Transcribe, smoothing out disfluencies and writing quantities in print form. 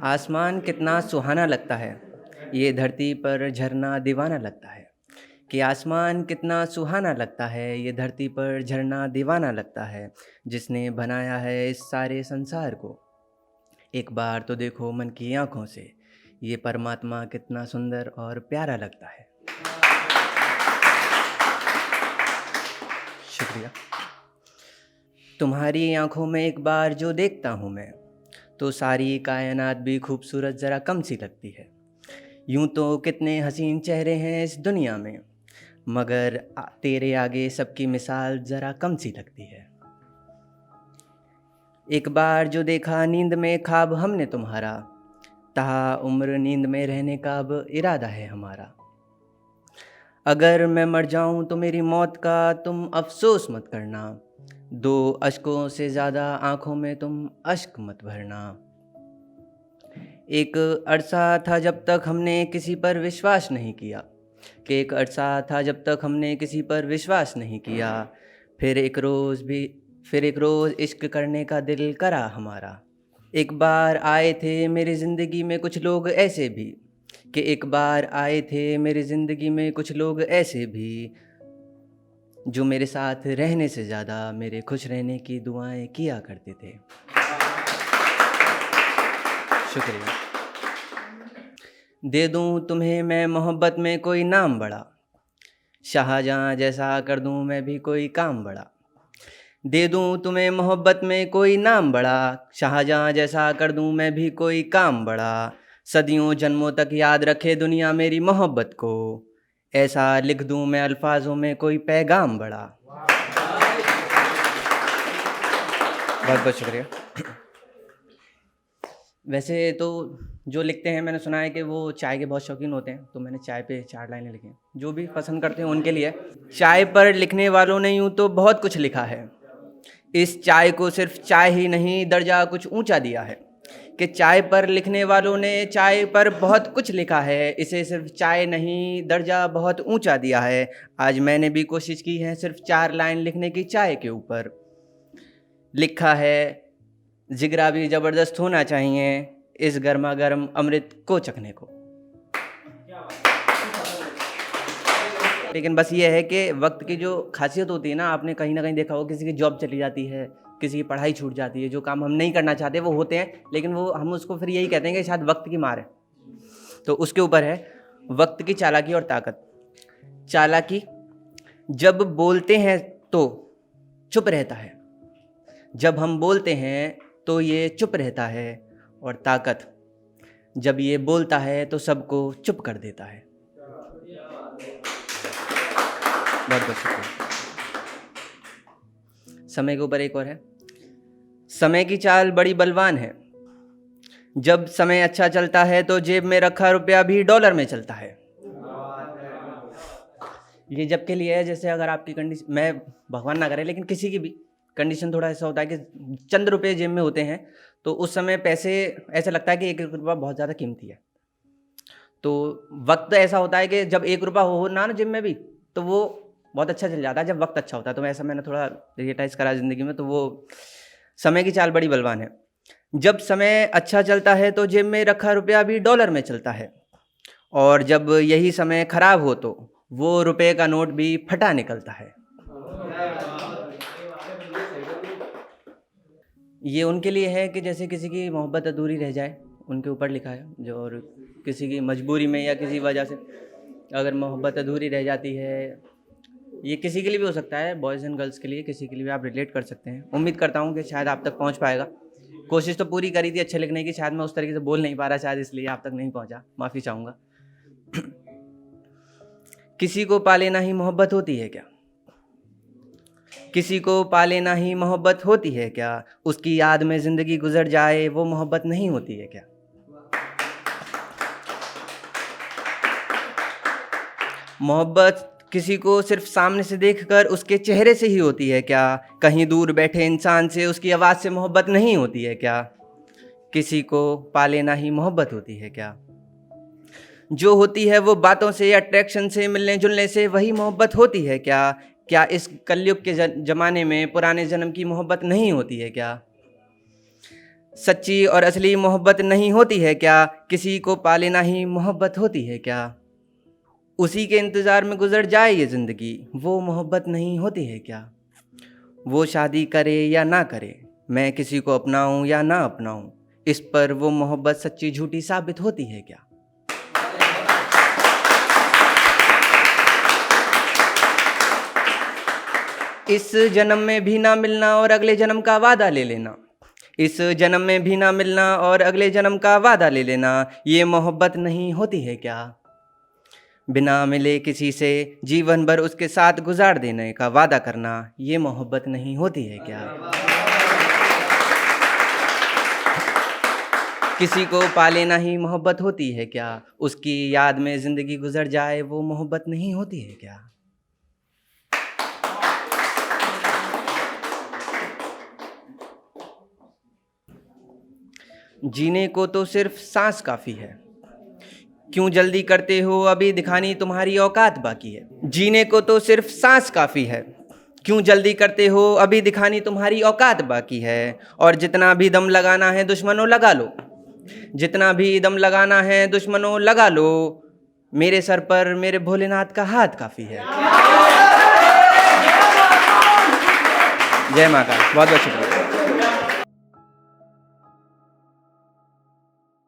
आसमान कितना सुहाना लगता है, ये धरती पर झरना दीवाना लगता है। कि आसमान कितना सुहाना लगता है, ये धरती पर झरना दीवाना लगता है। जिसने बनाया है इस सारे संसार को, एक बार तो देखो मन की आँखों से, ये परमात्मा कितना सुंदर और प्यारा लगता है। शुक्रिया। तुम्हारी आँखों में एक बार जो देखता हूँ मैं, तो सारी कायनात भी खूबसूरत ज़रा कम सी लगती है। यूं तो कितने हसीन चेहरे हैं इस दुनिया में, मगर तेरे आगे सबकी मिसाल ज़रा कम सी लगती है। एक बार जो देखा नींद में ख्वाब हमने तुम्हारा, ताहा उम्र नींद में रहने का अब इरादा है हमारा। अगर मैं मर जाऊं तो मेरी मौत का तुम अफसोस मत करना, दो अश्कों से ज़्यादा आँखों में तुम अश्क मत भरना। एक अरसा था जब तक हमने किसी पर विश्वास नहीं किया, कि एक अरसा था जब तक हमने किसी पर विश्वास नहीं किया। फिर एक रोज़ इश्क करने का दिल करा हमारा। एक बार आए थे मेरी ज़िंदगी में कुछ लोग ऐसे भी, कि एक बार आए थे मेरी ज़िंदगी में कुछ लोग ऐसे भी, जो मेरे साथ रहने से ज़्यादा मेरे खुश रहने की दुआएं किया करते थे। शुक्रिया। दे दूं तुम्हें मैं मोहब्बत में कोई नाम बड़ा, शाहजहाँ जैसा कर दूं मैं भी कोई काम बड़ा। दे दूं तुम्हें मोहब्बत में कोई नाम बड़ा, शाहजहाँ जैसा कर दूं मैं भी कोई काम बड़ा। सदियों जन्मों तक याद रखे दुनिया मेरी मोहब्बत को, ऐसा लिख दूं मैं अल्फाजों में कोई पैगाम बड़ा। बहुत बहुत शुक्रिया। वैसे तो जो लिखते हैं मैंने सुना है कि वो चाय के बहुत शौकीन होते हैं, तो मैंने चाय पे 4 लाइनें लिखी हैं। जो भी पसंद करते हैं उनके लिए। चाय पर लिखने वालों ने यूँ तो बहुत कुछ लिखा है, इस चाय को सिर्फ चाय ही नहीं दर्जा कुछ ऊंचा दिया है। कि चाय पर लिखने वालों ने चाय पर बहुत कुछ लिखा है, इसे सिर्फ चाय नहीं दर्जा बहुत ऊंचा दिया है। आज मैंने भी कोशिश की है सिर्फ 4 लाइन लिखने की चाय के ऊपर। लिखा है जिगरा भी ज़बरदस्त होना चाहिए इस गर्मा गर्म अमृत को चखने को। लेकिन बस ये है कि वक्त की जो खासियत होती है ना, आपने कहीं ना कहीं देखा हो, किसी की जॉब चली जाती है, किसी की पढ़ाई छूट जाती है, जो काम हम नहीं करना चाहते वो होते हैं, लेकिन वो हम उसको फिर यही कहते हैं कि शायद वक्त की मार है। तो उसके ऊपर है वक्त की चालाकी और ताकत। चालाकी, जब बोलते हैं तो चुप रहता है, जब हम बोलते हैं तो ये चुप रहता है। और ताकत, जब ये बोलता है तो सबको चुप कर देता है। बहुत बहुत शुक्रिया। समय के ऊपर एक और है। समय की चाल बड़ी बलवान है, जब समय अच्छा चलता है तो जेब में रखा रुपया भी डॉलर में चलता है। ये जब के लिए है, जैसे अगर आपकी कंडीशन, मैं भगवान ना करे लेकिन किसी की भी कंडीशन थोड़ा ऐसा होता है कि चंद रुपये जेब में होते हैं, तो उस समय पैसे ऐसा लगता है कि 1 रुपया बहुत ज़्यादा कीमती है। तो वक्त ऐसा होता है कि जब 1 रुपया हो ना जेब में भी, तो वो बहुत अच्छा चल जाता है जब वक्त अच्छा होता है। तो ऐसा मैंने थोड़ा रियलाइज़ करा ज़िंदगी में। तो वो समय की चाल बड़ी बलवान है, जब समय अच्छा चलता है तो जेब में रखा रुपया भी डॉलर में चलता है, और जब यही समय खराब हो तो वो रुपए का नोट भी फटा निकलता है। ये उनके लिए है कि जैसे किसी की मोहब्बत अधूरी रह जाए, उनके ऊपर लिखा है। जो और किसी की मजबूरी में या किसी वजह से अगर मोहब्बत अधूरी रह जाती है, ये किसी के लिए भी हो सकता है, बॉयज़ एंड गर्ल्स के लिए, किसी के लिए भी आप रिलेट कर सकते हैं। उम्मीद करता हूँ कि शायद आप तक पहुँच पाएगा। कोशिश तो पूरी करी थी अच्छे लिखने की, शायद मैं उस तरीके से बोल नहीं पा रहा, शायद इसलिए आप तक नहीं पहुँचा, माफ़ी चाहूँगा। किसी को पा लेना ही मोहब्बत होती है क्या? किसी को पा लेना ही मोहब्बत होती है क्या? उसकी याद में ज़िंदगी गुजर जाए वो मोहब्बत नहीं होती है क्या? मोहब्बत किसी को सिर्फ सामने से देखकर उसके चेहरे से ही होती है क्या? कहीं दूर बैठे इंसान से उसकी आवाज़ से मोहब्बत नहीं होती है क्या? किसी को पा लेना ही मोहब्बत होती है क्या? जो होती है वो बातों से, अट्रैक्शन से, मिलने जुलने से, वही मोहब्बत होती है क्या? क्या इस कलयुग के ज़माने में पुराने जन्म की मोहब्बत नहीं होती है क्या? सच्ची और असली मोहब्बत नहीं होती है क्या? किसी को पा लेना ही मोहब्बत होती है क्या? उसी के इंतज़ार में गुजर जाए ये ज़िंदगी, वो मोहब्बत नहीं होती है क्या? वो शादी करे या ना करे, मैं किसी को अपनाऊं या ना अपनाऊं, इस पर वो मोहब्बत सच्ची झूठी साबित होती है क्या? इस जन्म में भी ना मिलना और अगले जन्म का वादा ले लेना, इस जन्म में भी ना मिलना और अगले जन्म का वादा ले लेना, ये मोहब्बत नहीं होती है क्या? बिना मिले किसी से जीवन भर उसके साथ गुजार देने का वादा करना, ये मोहब्बत नहीं होती है क्या? किसी को पा लेना ही मोहब्बत होती है क्या? उसकी याद में ज़िंदगी गुजर जाए वो मोहब्बत नहीं होती है क्या? जीने को तो सिर्फ सांस काफ़ी है, क्यों जल्दी करते हो, अभी दिखानी तुम्हारी औकात बाकी है। जीने को तो सिर्फ सांस काफ़ी है, क्यों जल्दी करते हो, अभी दिखानी तुम्हारी औकात बाकी है। और जितना भी दम लगाना है दुश्मनों लगा लो, जितना भी दम लगाना है दुश्मनों लगा लो, मेरे सर पर मेरे भोलेनाथ का हाथ काफ़ी है। जय माँ का बहुत बहुत शुक्रिया।